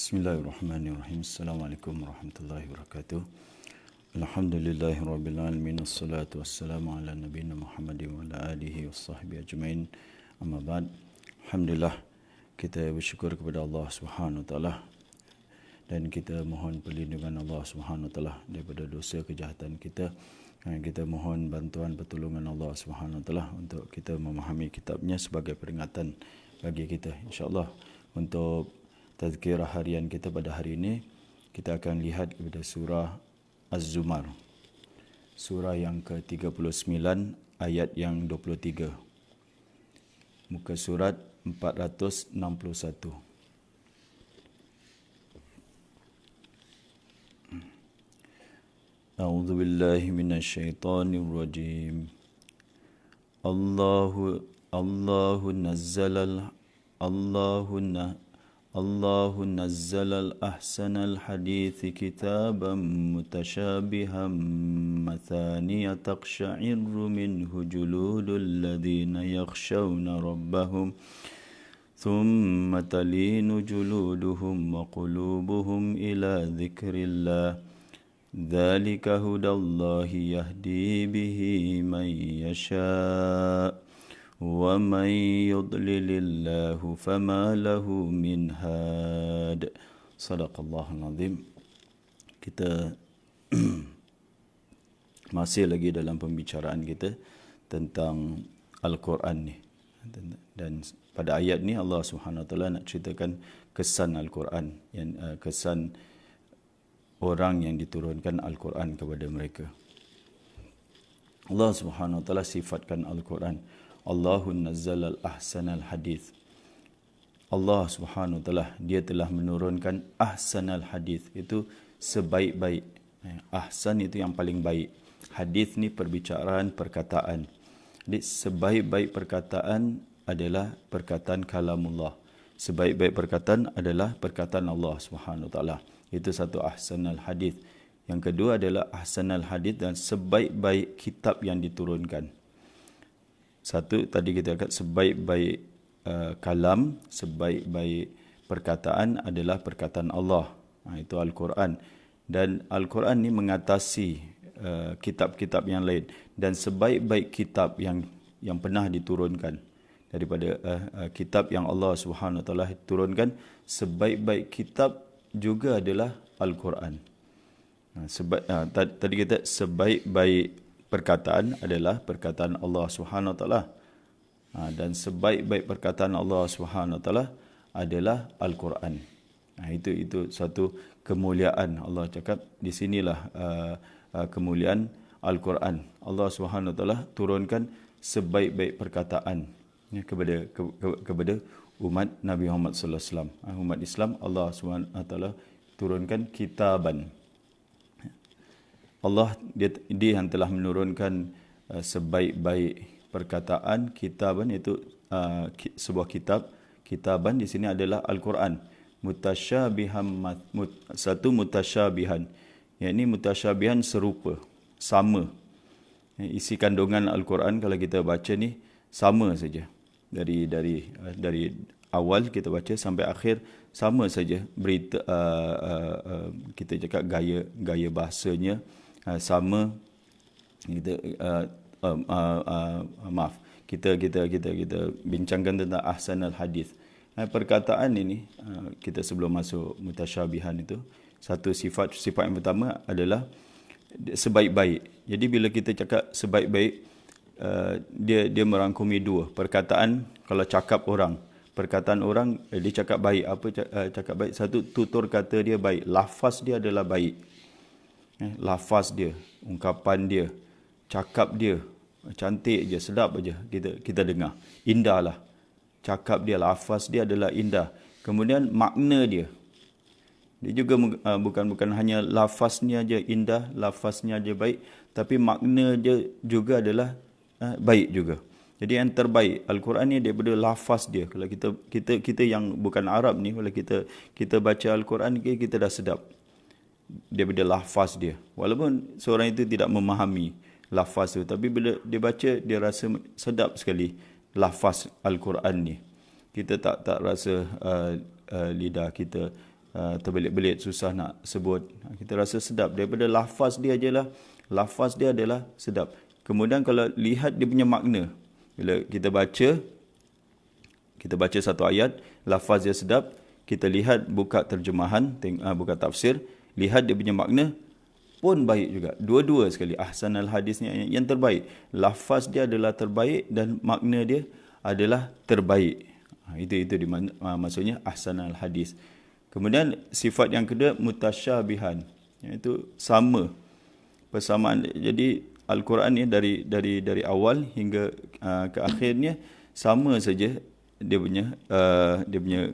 Bismillahirrahmanirrahim. Assalamualaikum warahmatullahi wabarakatuh. Alhamdulillahirabbil alamin wassalatu wassalamu ala nabiyina Muhammadin wa ala alihi washabbihi ajmain. Amma ba'd. Alhamdulillah, kita bersyukur kepada Allah Subhanahu wa taala dan kita mohon perlindungan Allah Subhanahu wa taala daripada dosa kejahatan kita. Dan kita mohon bantuan pertolongan Allah Subhanahu wa taala untuk kita memahami kitabnya sebagai peringatan bagi kita, insya-Allah. Untuk tazkirah harian kita pada hari ini, kita akan lihat kepada surah Az-Zumar. Surah yang ke-39 ayat yang 23. Muka surat 461. A'udzu billahi minasyaitonir rajim. الله نزل الأحسن الحديث كتابا متشابها مثانية تقشعر منه جلود الذين يخشون ربهم ثم تلين جلودهم وقلوبهم إلى ذكر الله ذلك هدى الله يهدي به من يشاء وَمَنْ يُضْلِلِ اللَّهُ فَمَا لَهُ مِنْ هَادٍ. Sadaqallahul azim. Kita masih lagi dalam pembicaraan kita tentang Al-Quran ni. Dan pada ayat ni Allah Subhanahu wa taala nak ceritakan kesan Al-Quran, yang kesan orang yang diturunkan Al-Quran kepada mereka. Allah Subhanahu wa taala sifatkan Al-Quran, Allahun nazzalal ahsanal hadith. Allah Subhanahu wa taala, dia telah menurunkan ahsanal hadith, itu sebaik-baik. Ahsan itu yang paling baik. Hadith ni perbicaraan, perkataan. Jadi sebaik-baik perkataan adalah perkataan kalamullah. Sebaik-baik perkataan adalah perkataan Allah Subhanahu wa taala. Itu satu ahsanal hadith. Yang kedua adalah ahsanal hadith dan sebaik-baik kitab yang diturunkan. Satu, tadi kita kata sebaik-baik kalam, sebaik-baik perkataan adalah perkataan Allah. Itu Al-Quran. Dan Al-Quran ni mengatasi kitab-kitab yang lain. Dan sebaik-baik kitab yang pernah diturunkan daripada kitab yang Allah Subhanahu wa taala turunkan, sebaik-baik kitab juga adalah Al-Quran. Tadi kita sebaik-baik perkataan adalah perkataan Allah Subhanahu wa taala. Dan sebaik-baik perkataan Allah Subhanahu wa taala adalah Al-Quran. Itu satu kemuliaan. Allah cakap di sinilah kemuliaan Al-Quran. Allah Subhanahu wa taala turunkan sebaik-baik perkataan kepada umat Nabi Muhammad sallallahu alaihi wasallam. Umat Islam, Allah Subhanahu wa taala turunkan kitaban. Allah dia yang telah menurunkan sebaik-baik perkataan, kitaban, iaitu sebuah kitab. Kitaban di sini adalah Al-Quran. Mutasyabihan, satu mutasyabihan. Yang ini mutasyabihan serupa, sama. Isi kandungan Al-Quran kalau kita baca ni sama saja. Dari awal kita baca sampai akhir sama saja. Berita kita cakap gaya bahasanya sama. Kita bincangkan tentang ahsanal hadis. Perkataan ini kita sebelum masuk mutasyabihan itu, satu sifat yang pertama adalah sebaik-baik. Jadi bila kita cakap sebaik-baik, dia merangkumi dua. Perkataan, kalau cakap orang, perkataan orang dia cakap baik. Apa cakap baik? Satu, tutur kata dia baik, lafaz dia adalah baik. Lafaz dia, ungkapan dia, cakap dia cantik je, sedap aja kita dengar. Indah lah. Cakap dia, lafaz dia adalah indah. Kemudian makna dia. Dia juga bukan hanya lafaznya aja indah, lafaznya aja baik, tapi makna dia juga adalah baik juga. Jadi yang terbaik Al-Quran ni daripada lafaz dia. Kalau kita yang bukan Arab ni, kalau kita baca Al-Quran kita dah sedap daripada lafaz dia. Walaupun seorang itu tidak memahami lafaz tu, tapi bila dia baca, dia rasa sedap sekali lafaz Al-Quran ni. Kita tak rasa lidah kita terbelit-belit, susah nak sebut. Kita rasa sedap daripada lafaz dia je lah. Lafaz dia adalah sedap. Kemudian kalau lihat dia punya makna, bila kita baca satu ayat, lafaz dia sedap, kita lihat buka terjemahan, buka tafsir, lihat dia punya makna pun baik juga. Dua-dua sekali. Ahsanal hadis ni yang terbaik. Lafaz dia adalah terbaik dan makna dia adalah terbaik. Itu maksudnya ahsanal hadis. Kemudian sifat yang kedua mutasyabihan, iaitu sama, persamaan. Jadi Al-Quran ni dari awal hingga ke akhirnya sama saja dia punya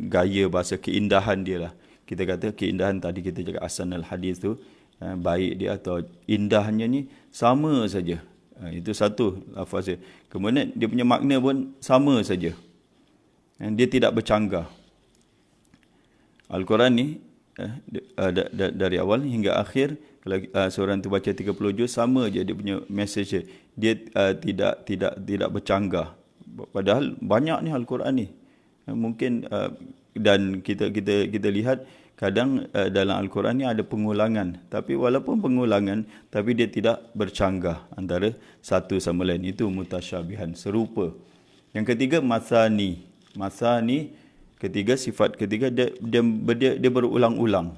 gaya bahasa, keindahan dia lah. Kita kata keindahan, tadi kita cakap ahsanal hadis tu baik dia atau indahnya ni sama saja. Itu satu lafaz dia. Kemudian dia punya makna pun sama saja. Dia tidak bercanggah. Al-Quran ni dari awal hingga akhir, kalau seorang tu baca 30 juz, sama je dia punya message dia. Dia tidak bercanggah. Padahal banyak ni Al-Quran ni. Mungkin dan kita lihat kadang dalam Al-Quran ni ada pengulangan, tapi walaupun pengulangan tapi dia tidak bercanggah antara satu sama lain. Itu mutasyabihan, serupa. Yang ketiga masani. Ketiga, sifat ketiga dia berulang-ulang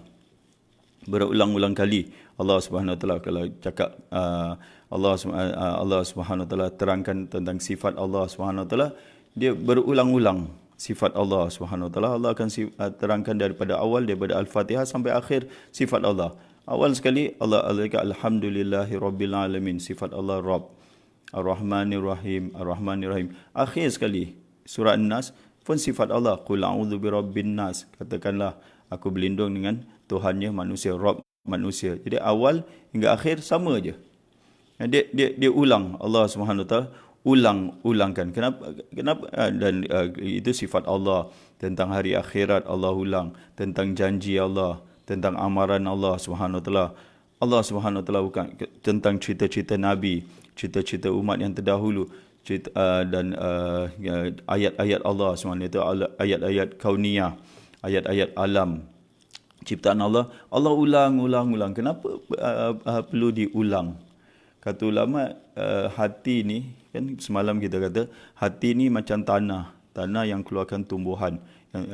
kali. Allah Subhanahu Wa Taala kalau cakap Allah Subhanahu Wa Taala terangkan tentang sifat Allah Subhanahu Wa Taala, dia berulang-ulang sifat Allah Subhanahu Wa Taala. Allah akan terangkan daripada awal, daripada Al-Fatihah sampai akhir sifat Allah. Awal sekali Allah kata alhamdulillahirabbil alamin, sifat Allah Rabb. Ar-Rahmanir Rahim. Akhir sekali surah An-Nas pun sifat Allah, qul a'udzu birabbin nas, katakanlah aku berlindung dengan Tuhannya manusia, Rabb manusia. Jadi awal hingga akhir sama aje. Dia ulang, Allah Subhanahu Wa Taala ulangkan. Kenapa? Dan itu sifat Allah. Tentang hari akhirat Allah ulang, tentang janji Allah, tentang amaran Allah Subhanahu Wa Taala. Allah Subhanahu Wa Taala bukan tentang cerita-cerita nabi, cerita-cerita umat yang terdahulu, dan ayat-ayat Allah SWT, itu ayat-ayat kauniyah, ayat-ayat alam, ciptaan Allah. Allah ulang. Kenapa perlu diulang? Kata ulama, hati ni, kan semalam kita kata, hati ni macam tanah yang keluarkan tumbuhan.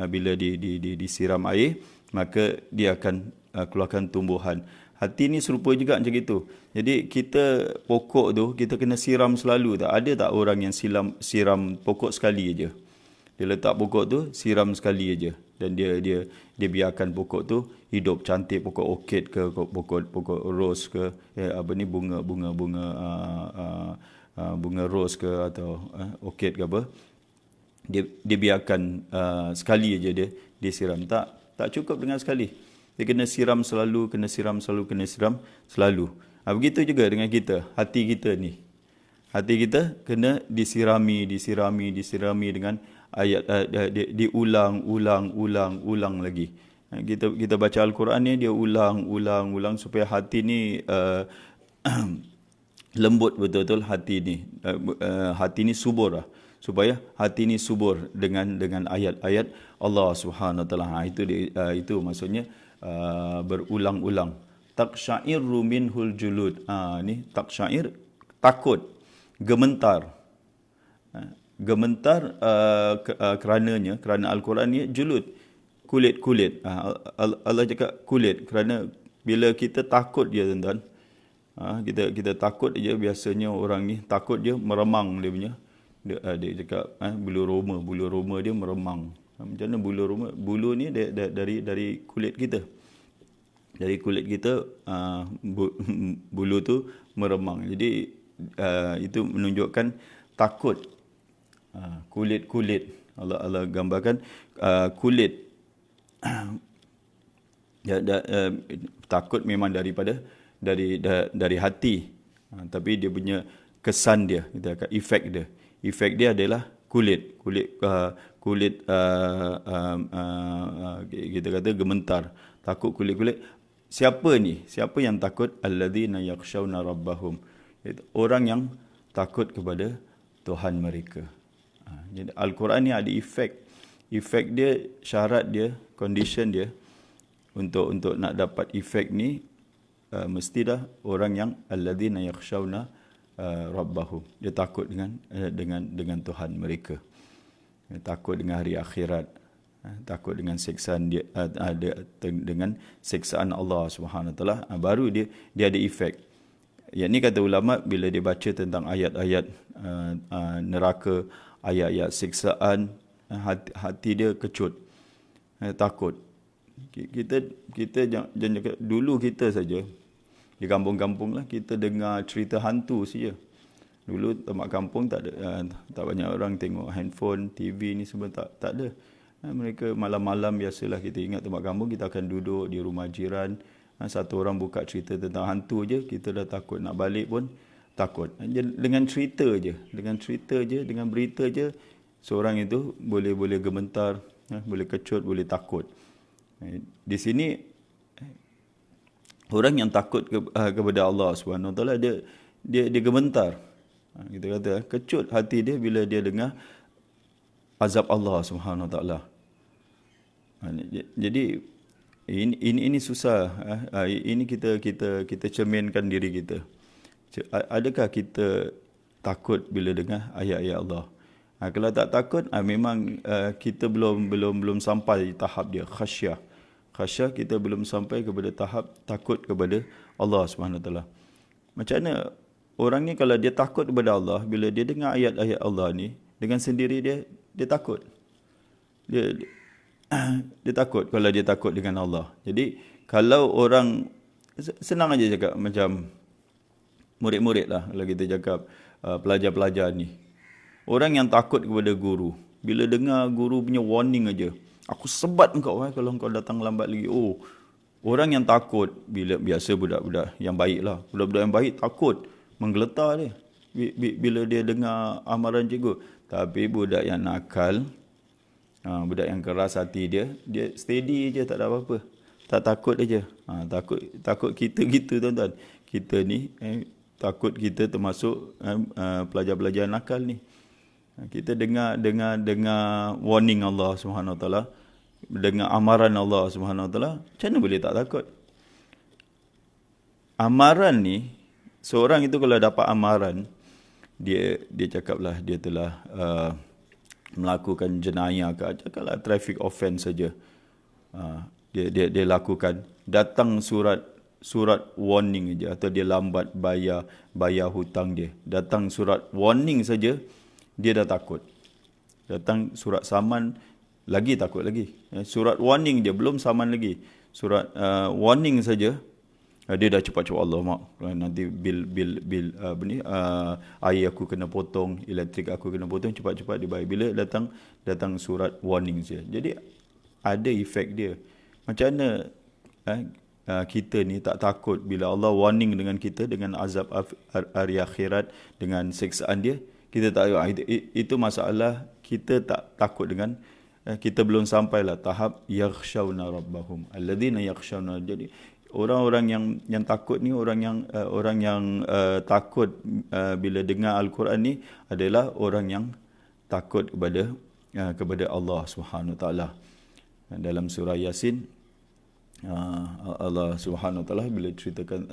Bila disiram air, maka dia akan keluarkan tumbuhan. Hati ni serupa juga macam itu. Jadi kita pokok tu kita kena siram selalu. Ada tak orang yang siram pokok sekali aja? Dia letak pokok tu siram sekali aja, dan dia biarkan pokok tu hidup cantik. Pokok orchid ke, pokok rose ke, bunga rose ke atau orchid ke apa. Dia biarkan sekali aja dia siram. Tak cukup dengan sekali. Dia kena siram selalu, kena siram selalu. Begitu juga dengan kita, hati kita ni. Hati kita kena disirami dengan ayat, diulang lagi. Kita baca Al-Quran ni, dia ulang supaya hati ni lembut betul-betul hati ni. Hati ni subur lah. Supaya hati ni subur dengan ayat-ayat Allah Subhanahu Wa Taala. Itu maksudnya berulang-ulang. Taqsya'irru minhul julud. Ni taqsya'ir, takut, gementar. Gementar kerana Al-Quran ni julud, kulit. Allah cakap kulit, kerana bila kita takut dia, tuan-tuan, kita takut je, biasanya orang ni takut dia meremang dia punya. Dia cakap bulu roma dia meremang. Macam mana bulu roma? Bulu ni dari kulit kita. Dari kulit kita, bulu tu meremang. Jadi itu menunjukkan takut. Kulit. Allah gambarkan kulit. Takut memang dari hati. Tapi dia punya kesan dia, kita kata efek dia adalah kulit, kita kata gementar, takut kulit. Siapa yang takut? Alladzina yakhshawna rabbahum, orang yang takut kepada Tuhan mereka. Jadi Al-Quran ni ada efek dia, syarat dia, condition dia. untuk nak dapat efek ni mestilah orang yang alladzina yakhshawna rabbahum. Dia takut dengan Tuhan mereka. Dia takut dengan hari akhirat. Takut dengan siksaan dia, dengan siksaan Allah Subhanahu Wa Taala, baru dia ada efek. Yang ni kata ulama, bila dia baca tentang ayat-ayat neraka, ayat-ayat siksaan, hati dia kecut, takut. Kita jangan dulu kita saja di kampung-kampung lah, kita dengar cerita hantu saja. Dulu tempat kampung tak banyak orang tengok handphone, TV ni semua tak ada. Mereka malam-malam biasalah, kita ingat tempat kampung, kita akan duduk di rumah jiran. Satu orang buka cerita tentang hantu je, kita dah takut, nak balik pun takut. Dengan cerita je, dengan berita je, seorang itu boleh gemetar, boleh kecut, boleh takut. Di sini orang yang takut kepada Allah Subhanahu Wa Taala, dia gemetar. Kita kata kecut hati dia bila dia dengar azab Allah Subhanahu Wa Taala. Jadi ini susah. Ini kita cerminkan diri kita. Adakah kita takut bila dengar ayat-ayat Allah? Kalau tak takut, memang kita belum sampai tahap dia khasyah. Khasyah kita belum sampai kepada tahap takut kepada Allah Subhanahu Wa Taala. Macam mana orang ni kalau dia takut kepada Allah, bila dia dengar ayat-ayat Allah ni, dengan sendiri dia takut. Dia takut kalau dia takut dengan Allah. Jadi kalau orang, senang aja cakap macam murid-murid lah, kalau kita cakap pelajar-pelajar ni, orang yang takut kepada guru, bila dengar guru punya warning aja, aku sebat engkau kalau engkau datang lambat lagi. Orang yang takut, bila biasa budak-budak yang baik lah, budak-budak yang baik takut, menggeletar dia bila dia dengar amaran cikgu. Tapi budak yang nakal, budak yang keras hati dia steady je, tak ada apa-apa, tak takut aja. Takut kita gitu tuan-tuan. Kita ni takut, kita termasuk pelajar-pelajar nakal ni. Kita dengar warning Allah Subhanahu Wa Taala, dengar amaran Allah Subhanahu Wa Taala, macam mana boleh tak takut? Amaran ni, seorang itu kalau dapat amaran, dia cakaplah dia telah melakukan jenayah ke, cakaplah traffic offence saja, dia lakukan, datang surat warning saja, atau dia lambat bayar hutang dia, datang surat warning saja, dia dah takut. Datang surat saman, lagi takut lagi. Surat warning dia, belum saman lagi, surat warning saja, dia dah cepat-cepat, Allah mak, nanti bil air aku kena potong, elektrik aku kena potong, cepat-cepat dibayar. Bila datang surat warning saja. Jadi ada efek dia. Macam mana kita ni tak takut bila Allah warning dengan kita, dengan azab hari akhirat, dengan siksaan dia, kita tak tahu. Itu masalah kita tak takut dengan, kita belum sampailah tahap yakhshawna rabbahum alladzina yakhshawna. Jadi orang-orang yang takut ni, orang yang takut bila dengar Al-Quran ni adalah orang yang takut kepada Allah Subhanahu Wa Taala. Dalam surah Yasin, Allah Subhanahu Wa Taala bila ceritakan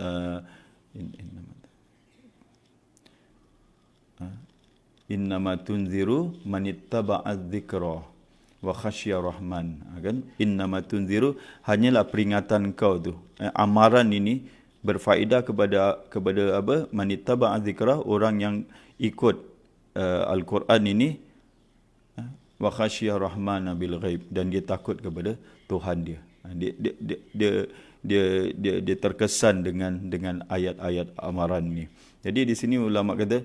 innama tunziru manittaba'a dzikra wa khasyya rahman, kan? Innama tunziru, hanyalah peringatan kau tu, amaran ini berfaedah kepada apa? Manittaba'a dzikra, orang yang ikut Al-Quran ini, wa khasyya rahman bil ghaib, dan dia takut kepada Tuhan dia. Dia terkesan dengan ayat-ayat amaran ni. Jadi di sini ulama kata,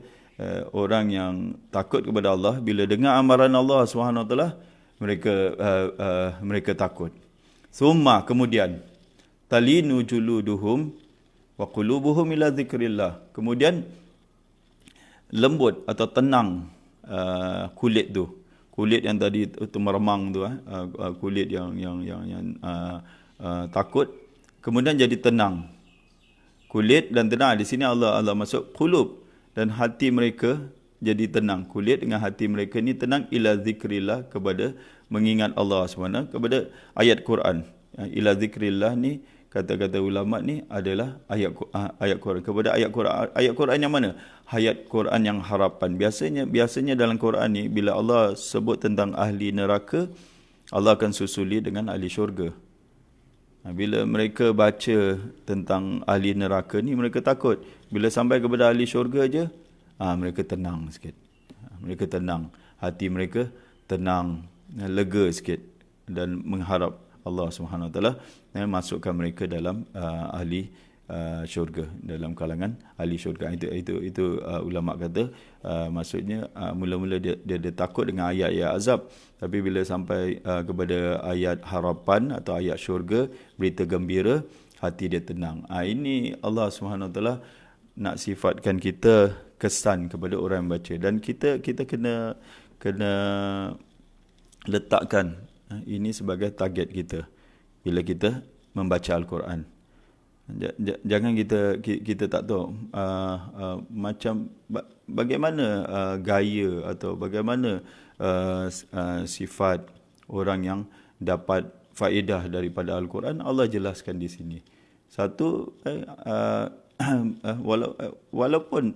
orang yang takut kepada Allah, bila dengar amaran Allah Subhanahu Wa Taala, mereka takut. Summa, kemudian, talinu juluduhum wa qulubuhum ila dzikrillah. Kemudian lembut atau tenang kulit tu. Kulit yang tadi tu meremang tu, kulit yang takut, kemudian jadi tenang. Kulit dan tenang, di sini Allah masuk qulub, dan hati mereka jadi tenang. Kulit dengan hati mereka ni tenang ila zikrillah, kepada mengingat Allah SWT, kepada ayat Quran. ila zikrillah ni, kata-kata ulama ni adalah ayat Quran. Kepada ayat Quran yang mana? Ayat Quran yang harapan. Biasanya dalam Quran ni bila Allah sebut tentang ahli neraka, Allah akan susuli dengan ahli syurga. Bila mereka baca tentang ahli neraka ni, mereka takut. Bila sampai kepada ahli syurga je, mereka tenang sikit. Mereka tenang. Hati mereka tenang, lega sikit dan mengharap Allah Subhanahu Wa Taala masukkan mereka dalam ahli syurga, dalam kalangan ahli syurga. Itu ulama kata maksudnya mula-mula dia takut dengan ayat-ayat azab, tapi bila sampai kepada ayat harapan atau ayat syurga, berita gembira, hati dia tenang. Ini Allah Subhanahu Wa Taala nak sifatkan kita kesan kepada orang yang baca, dan kita kena letakkan ini sebagai target kita bila kita membaca Al-Quran. Jangan kita tak tahu macam bagaimana gaya atau bagaimana sifat orang yang dapat faedah daripada Al-Quran. Allah jelaskan di sini. Satu, walaupun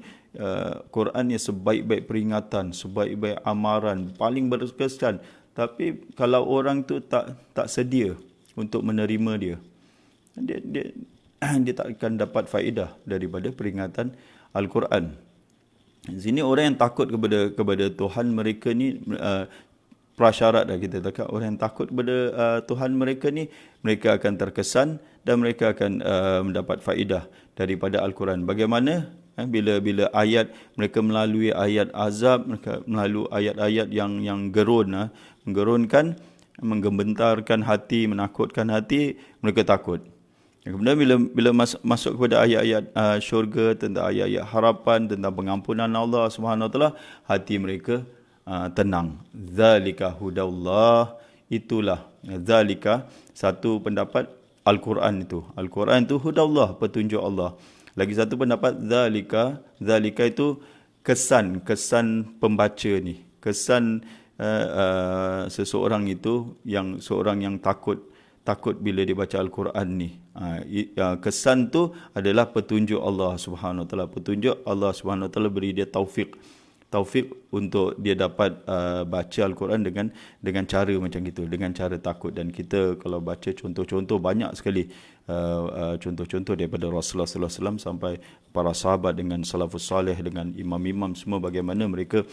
Quran ni sebaik-baik peringatan, sebaik-baik amaran, paling berkesan, tapi kalau orang tu tak sedia untuk menerima dia tak akan dapat faedah daripada peringatan Al-Quran. Di sini orang yang takut kepada Tuhan mereka ni, prasyarat dah kita cakap, orang yang takut kepada Tuhan mereka ni, mereka akan terkesan dan mereka akan mendapat faedah daripada Al-Quran. Bagaimana bila ayat, mereka melalui ayat azab, mereka melalui ayat-ayat yang menggerunkan, menggementarkan hati, menakutkan hati, mereka takut. Kemudian bila masuk kepada ayat-ayat syurga, tentang ayat-ayat harapan, tentang pengampunan Allah Subhanahu Wa Taala, hati mereka tenang. Zalika hudallah, itulah zalika, satu pendapat Al-Quran itu. Al-Quran itu hudallah, petunjuk Allah. Lagi satu pendapat zalika itu kesan pembaca ni, kesan seseorang itu, seorang yang takut bila dia baca Al-Quran ni. Kesan tu adalah petunjuk Allah Subhanahu Wa Taala. Petunjuk Allah Subhanahu Wa Taala beri dia taufik untuk dia dapat baca Al-Quran dengan cara macam itu, dengan cara takut. Dan kita kalau baca contoh-contoh, banyak sekali contoh-contoh daripada Rasulullah sallallahu alaihi wasallam sampai para sahabat dengan salafus salih, dengan imam-imam semua, bagaimana mereka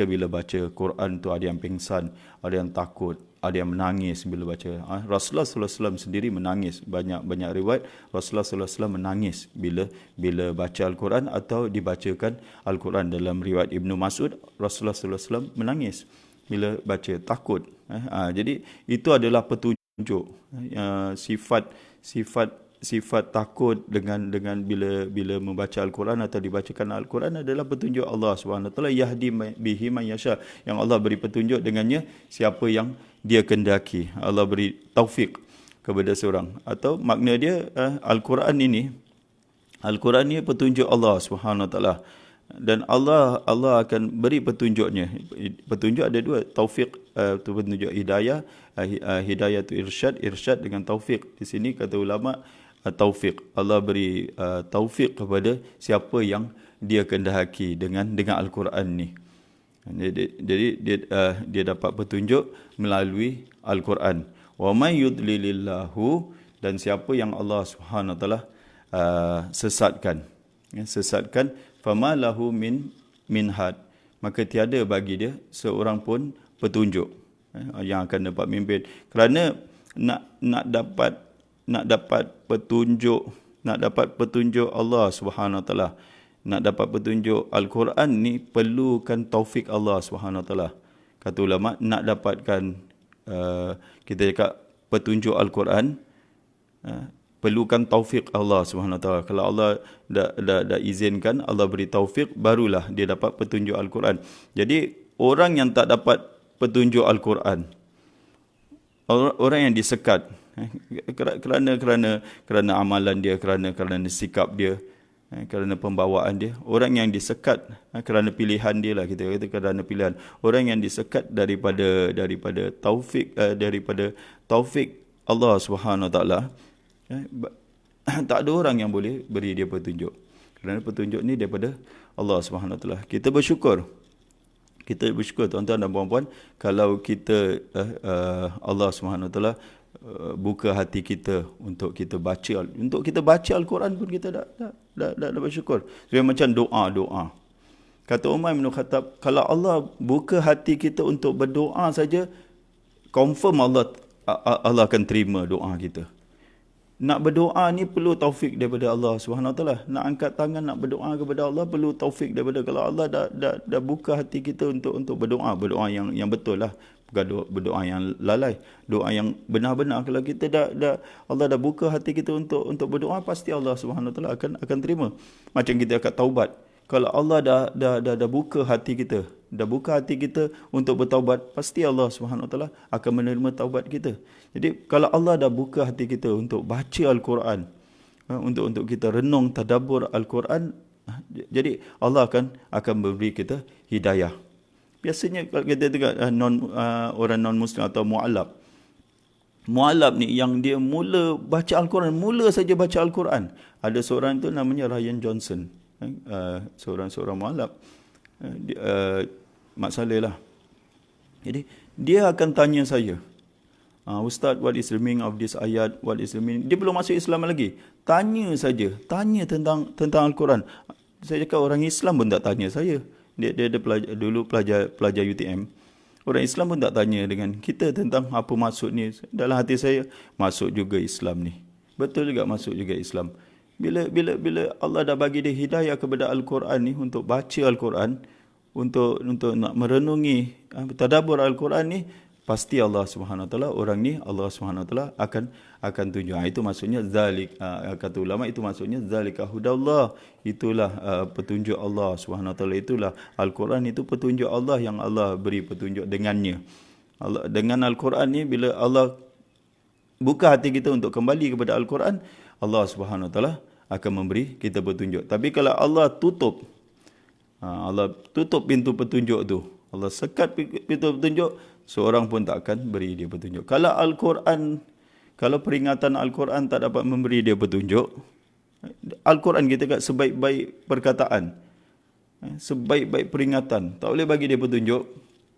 bila baca Quran tu ada yang pingsan, ada yang takut, ada yang menangis bila baca. Rasulullah sallallahu alaihi wasallam sendiri menangis. Banyak riwayat Rasulullah sallallahu alaihi wasallam menangis bila baca Al-Quran atau dibacakan Al-Quran. Dalam riwayat Ibnu Mas'ud, Rasulullah sallallahu alaihi wasallam menangis bila baca, takut. Jadi itu adalah petunjuk sifat takut dengan bila membaca Al-Quran atau dibacakan Al-Quran adalah petunjuk Allah Subhanahu Wa Taala. Yahdi bihi man yasha, yang Allah beri petunjuk dengannya siapa yang dia kendaki. Allah beri taufik kepada seorang. Atau makna dia Al-Quran ini petunjuk Allah Subhanahu Wa Taala, dan Allah akan beri petunjuknya. Petunjuk ada dua, taufik tu petunjuk hidayah, hidayah tu irsyad dengan taufik. Di sini kata ulama taufik, Allah beri taufik kepada siapa yang dia kehendaki dengan Al-Quran ni. Jadi dia dapat petunjuk melalui Al-Quran. Wa may yudlilillahu, dan siapa yang Allah Subhanahu Wa Taala sesatkan, fama lahu min had, maka tiada bagi dia seorang pun petunjuk yang akan dapat memimpin. Kerana nak dapat petunjuk Allah Subhanahu Wa Taala, nak dapat petunjuk Al-Quran ni, perlukan taufik Allah Subhanahu Wa Taala. Kata ulama, nak dapatkan kita cakap petunjuk Al-Quran, perlukan taufik Allah Subhanahu Wa Taala. Kalau Allah dah izinkan, Allah beri taufik, barulah dia dapat petunjuk Al-Quran. Jadi orang yang tak dapat petunjuk Al-Quran, orang yang disekat kerana amalan dia, kerana sikap dia, kerana pembawaan dia, orang yang disekat kerana pilihan dia lah, kita kata kerana pilihan, orang yang disekat daripada taufik Allah Subhanahu Wa Taala, tak ada orang yang boleh beri dia petunjuk. Kerana petunjuk ni daripada Allah Subhanahu Wa Taala. Kita bersyukur tuan-tuan dan puan-puan, kalau kita Allah Subhanahu Wa Taala buka hati kita untuk kita baca Al-Quran pun kita dah bersyukur. Seperti macam doa. Kata Umar bin Khattab, kalau Allah buka hati kita untuk berdoa saja, confirm Allah akan terima doa kita. Nak berdoa ni perlu taufik daripada Allah Subhanahu Wa Taala. Nak angkat tangan nak berdoa kepada Allah perlu taufik daripada, kalau Allah dah buka hati kita untuk berdoa yang betul lah, bukan berdoa yang lalai, doa yang benar-benar. Kalau kita Allah dah buka hati kita untuk berdoa, pasti Allah Subhanahu Wa Taala akan terima. Macam kita akan taubat. Kalau Allah dah buka hati kita untuk bertaubat, pasti Allah Subhanahu Wa Taala akan menerima taubat kita. Jadi kalau Allah dah buka hati kita untuk baca Al-Quran, untuk kita renung tadabbur Al-Quran, jadi Allah akan memberi kita hidayah. Biasanya kalau kita tengok orang non muslim atau mualaf ni yang dia mula baca Al-Quran, mula saja baca Al-Quran. Ada seorang tu namanya Ryan Johnson, seorang mualaf, Mak Saleh lah. Jadi dia akan tanya saya, Ustaz, what is the meaning of this ayat? What is the meaning? Dia belum masuk Islam lagi. Tanya tentang Al-Quran. Saya cakap orang Islam pun tak tanya saya. Dia pelajar UTM. Orang Islam pun tak tanya dengan kita tentang apa maksud ni. Dalam hati saya, masuk juga Islam ni. Betul juga masuk juga Islam. Bila Allah dah bagi dia hidayah kepada Al-Quran ni, untuk baca Al-Quran, untuk nak merenungi tadabbur Al-Quran ni, pasti Allah Subhanahu Wa Taala, orang ni Allah Subhanahu Wa Taala akan tunjuk. Itu maksudnya zalik, kata ulama, itu maksudnya zalika hudallah, itulah petunjuk Allah Subhanahu Wa Taala, itulah Al-Quran, itu petunjuk Allah yang Allah beri petunjuk dengannya. Dengan Al-Quran ni, bila Allah buka hati kita untuk kembali kepada Al-Quran, Allah Subhanahu Wa Taala akan memberi kita petunjuk. Tapi kalau Allah tutup pintu petunjuk tu, Allah sekat pintu petunjuk, seorang pun tak akan beri dia petunjuk. Kalau peringatan Al-Quran tak dapat memberi dia petunjuk, Al-Quran kita kat sebaik-baik perkataan, sebaik-baik peringatan, tak boleh bagi dia petunjuk,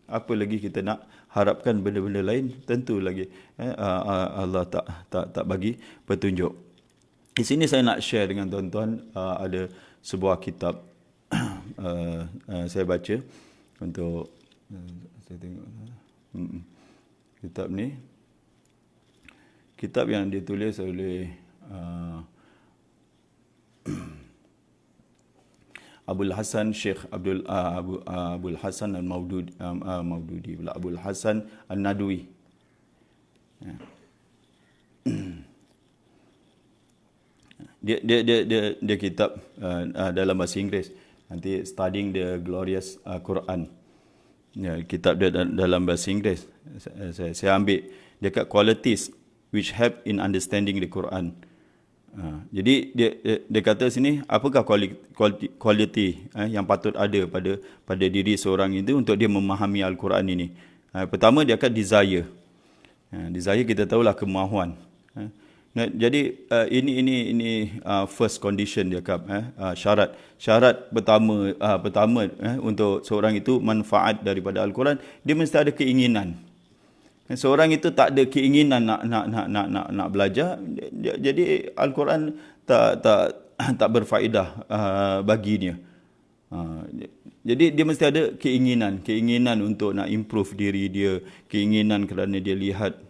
apa lagi kita nak harapkan benda-benda lain? Tentu lagi Allah tak bagi petunjuk. Di sini saya nak share dengan tuan-tuan, ada sebuah kitab saya baca untuk saya tengok. Kitab ni, kitab yang ditulis oleh Abul Hasan Syekh Abul Hasan Al-Maududi pula, Abul Hasan Al-Nadwi. Dia kitab dalam bahasa Inggeris, nanti Studying the Glorious Quran. Ya, kitab dia dalam bahasa Inggeris. Saya ambil dia kat qualities which help in understanding the Quran. Jadi dia kata sini, apakah quality yang patut ada pada diri seorang itu untuk dia memahami Al-Quran ini. Pertama, dia akan desire. Desire kita tahulah kemahuan. Jadi ini first condition dia kata, syarat pertama untuk seorang itu manfaat daripada Al-Quran, dia mesti ada keinginan. Seorang itu tak ada keinginan nak belajar, jadi Al-Quran tak berfaedah baginya. Jadi dia mesti ada keinginan untuk nak improve diri dia, keinginan kerana dia lihat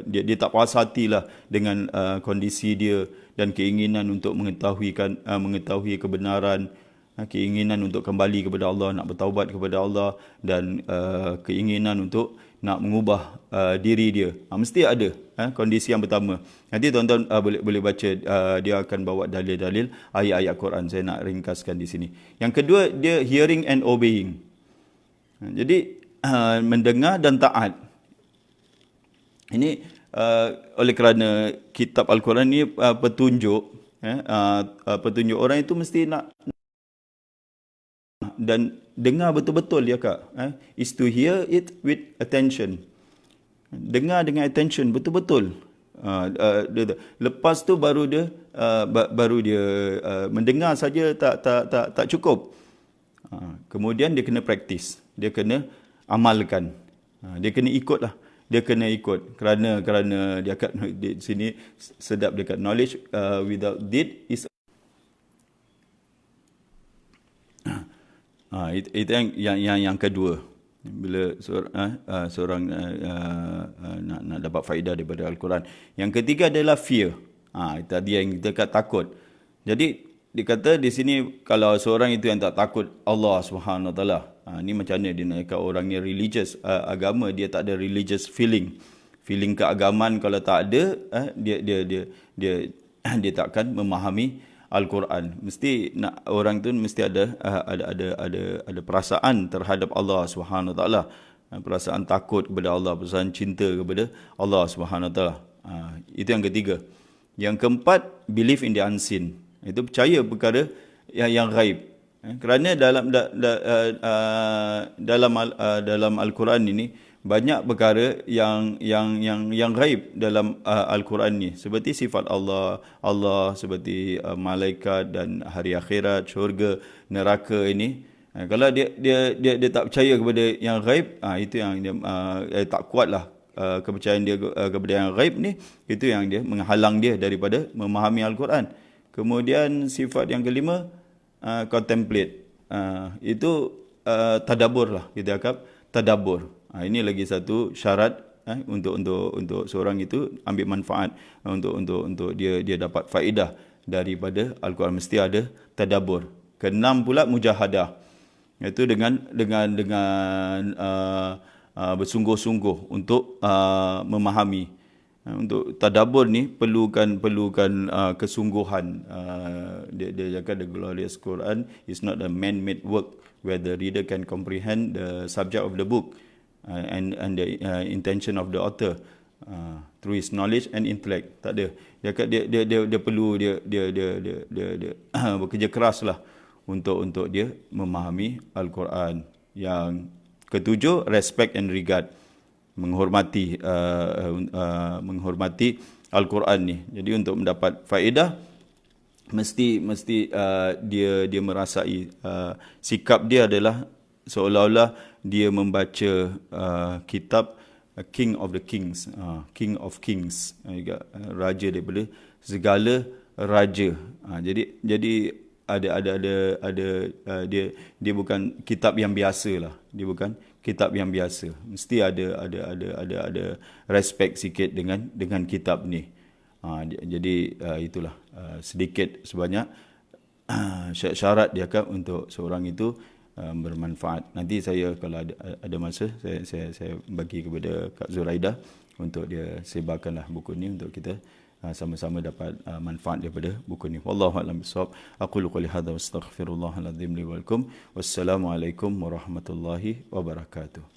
dia tak puas hatilah dengan kondisi dia, dan keinginan untuk mengetahui kebenaran, keinginan untuk kembali kepada Allah, nak bertaubat kepada Allah, dan keinginan untuk nak mengubah diri dia. Mesti ada kondisi yang pertama. Nanti tuan-tuan boleh baca, dia akan bawa dalil-dalil ayat-ayat Quran. Saya nak ringkaskan di sini. Yang kedua, dia hearing and obeying. Jadi mendengar dan taat. Ini oleh kerana kitab Al-Quran ni petunjuk orang itu mesti nak dan dengar betul-betul dia kak. Is to hear it with attention. Dengar dengan attention betul-betul. Lepas tu baru dia mendengar saja tak cukup. Kemudian dia kena praktis, dia kena amalkan, dia kena ikutlah, dia kena ikut kerana dia kat di sini sedap dekat knowledge without deed is itu yang kedua. Bila seorang nak dapat faedah daripada Al-Quran. Yang ketiga adalah fear. Tadi yang kita kata takut. Jadi dikata di sini kalau seorang itu yang tak takut Allah Subhanahu Wa Taala, ni macam mana dia nak cakap orangnya religious, agama dia tak ada religious feeling keagamaan. Kalau tak ada, dia takkan memahami Al-Quran. Mesti orang tu mesti ada perasaan terhadap Allah Subhanahu Wa Taala, perasaan takut kepada Allah, perasaan cinta kepada Allah Subhanahu Wa Taala. Itu yang ketiga. Yang keempat, believe in the unseen. Itu percaya perkara yang ghaib. Kerana dalam Al-Quran ini banyak perkara yang ghaib dalam Al-Quran ni, seperti sifat Allah, seperti malaikat dan hari akhirat, syurga, neraka ini. Kalau dia tak percaya kepada yang ghaib, itu yang dia tak kuatlah kepercayaan dia kepada yang ghaib ni, itu yang dia menghalang dia daripada memahami Al-Quran. Kemudian sifat yang kelima, contemplate. Itu tadabbur lah, kita cakap tadabbur. Ini lagi satu syarat untuk seorang itu ambil manfaat, untuk dia dapat faedah daripada Al-Quran, mesti ada tadabbur. Keenam pula mujahadah, iaitu dengan bersungguh-sungguh untuk memahami. Untuk tadabbur ni perlukan kesungguhan. Dia cakap the glorious Quran is not a man-made work where the reader can comprehend the subject of the book and the intention of the author through his knowledge and intellect. Tak ada. Dia perlu dia bekerja keraslah untuk dia memahami Al-Quran. Yang ketujuh, respect and regard. Menghormati Al-Quran ni. Jadi untuk mendapat faedah, mesti dia merasai sikap dia adalah seolah-olah dia membaca kitab King of the Kings, King of Kings, raja daripada segala raja. Jadi dia bukan kitab yang biasalah. Dia bukan kitab yang biasa. Mesti ada respect sikit dengan kitab ni. Jadi itulah sedikit sebanyak syarat dia kan untuk seorang itu bermanfaat. Nanti saya kalau ada masa saya bagi kepada Kak Zuraida untuk dia sebarkanlah buku ni untuk kita sama-sama dapat manfaat daripada buku ni. Wallahu a'lam bissawab. Aqulu qouli hadza wa astaghfirullahal azim li wa lakum. Wassalamu alaikum warahmatullahi wabarakatuh.